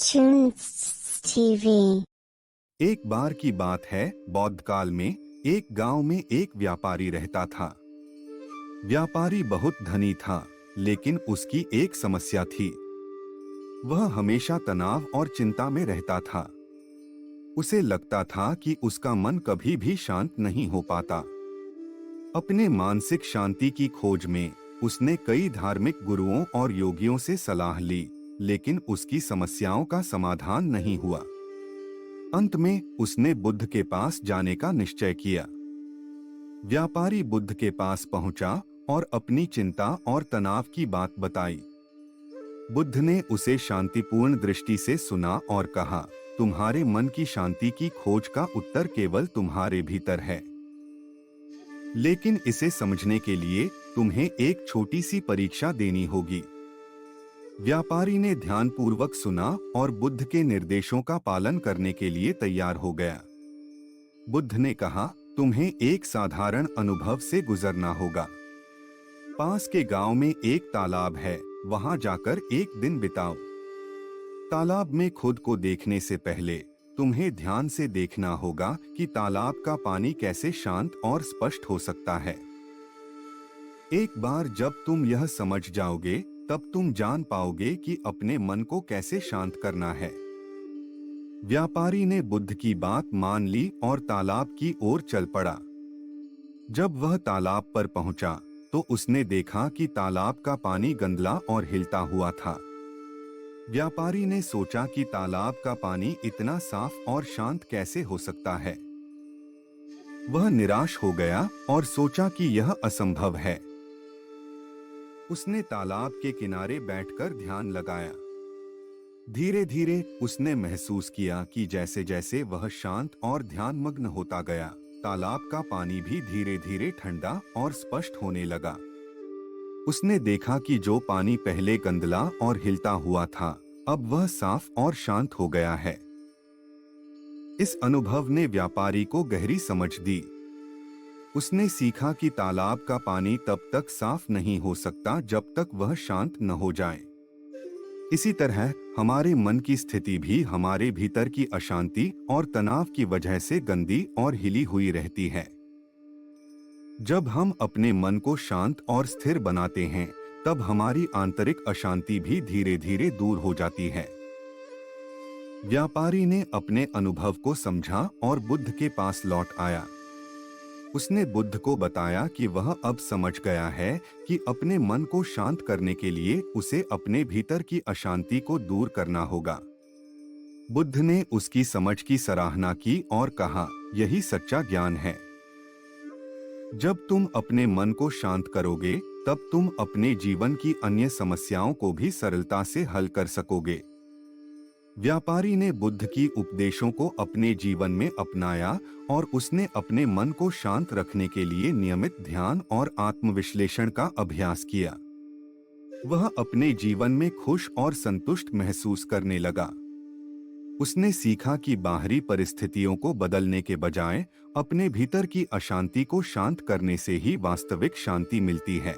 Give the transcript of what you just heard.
Toons TV। एक बार की बात है, बौद्ध काल में एक गांव में एक व्यापारी रहता था। व्यापारी बहुत धनी था, लेकिन उसकी एक समस्या थी। वह हमेशा तनाव और चिंता में रहता था। उसे लगता था कि उसका मन कभी भी शांत नहीं हो पाता। अपने मानसिक शांति की खोज में उसने कई धार्मिक गुरुओं और योगियों से सलाह ली, लेकिन उसकी समस्याओं का समाधान नहीं हुआ। अंत में उसने बुद्ध के पास जाने का निश्चय किया। व्यापारी बुद्ध के पास पहुंचा और अपनी चिंता और तनाव की बात बताई। बुद्ध ने उसे शांतिपूर्ण दृष्टि से सुना और कहा, तुम्हारे मन की शांति की खोज का उत्तर केवल तुम्हारे भीतर है, लेकिन इसे समझने के लिए तुम्हें एक छोटी सी परीक्षा देनी होगी। व्यापारी ने ध्यानपूर्वक सुना और बुद्ध के निर्देशों का पालन करने के लिए तैयार हो गया। बुद्ध ने कहा, तुम्हें एक साधारण अनुभव से गुजरना होगा। पास के गांव में एक तालाब है, वहां जाकर एक दिन बिताओ। तालाब में खुद को देखने से पहले तुम्हें ध्यान से देखना होगा कि तालाब का पानी कैसे शांत और स्पष्ट हो सकता है। एक बार जब तुम यह समझ जाओगे, तब तुम जान पाओगे कि अपने मन को कैसे शांत करना है। व्यापारी ने बुद्ध की बात मान ली और तालाब की ओर चल पड़ा। जब वह तालाब पर पहुंचा, तो उसने देखा कि तालाब का पानी गंदला और हिलता हुआ था। व्यापारी ने सोचा कि तालाब का पानी इतना साफ और शांत कैसे हो सकता है। वह निराश हो गया और सोचा कि यह असंभव है। उसने तालाब के किनारे बैठकर ध्यान लगाया। धीरे धीरे उसने महसूस किया कि जैसे जैसे वह शांत और ध्यानमग्न होता गया, तालाब का पानी भी धीरे धीरे ठंडा और स्पष्ट होने लगा। उसने देखा कि जो पानी पहले गंदला और हिलता हुआ था, अब वह साफ और शांत हो गया है। इस अनुभव ने व्यापारी को गहरी समझ दी। उसने सीखा कि तालाब का पानी तब तक साफ नहीं हो सकता जब तक वह शांत न हो जाए। इसी तरह हमारे मन की स्थिति भी हमारे भीतर की अशांति और तनाव की वजह से गंदी और हिली हुई रहती है। जब हम अपने मन को शांत और स्थिर बनाते हैं, तब हमारी आंतरिक अशांति भी धीरे धीरे दूर हो जाती है। व्यापारी ने अपने अनुभव को समझा और बुद्ध के पास लौट आया। उसने बुद्ध को बताया कि वह अब समझ गया है कि अपने मन को शांत करने के लिए उसे अपने भीतर की अशांति को दूर करना होगा। बुद्ध ने उसकी समझ की सराहना की और कहा, यही सच्चा ज्ञान है। जब तुम अपने मन को शांत करोगे, तब तुम अपने जीवन की अन्य समस्याओं को भी सरलता से हल कर सकोगे। व्यापारी ने बुद्ध की उपदेशों को अपने जीवन में अपनाया और उसने अपने मन को शांत रखने के लिए नियमित ध्यान और आत्मविश्लेषण का अभ्यास किया। वह अपने जीवन में खुश और संतुष्ट महसूस करने लगा। उसने सीखा कि बाहरी परिस्थितियों को बदलने के बजाय अपने भीतर की अशांति को शांत करने से ही वास्तविक शांति मिलती है।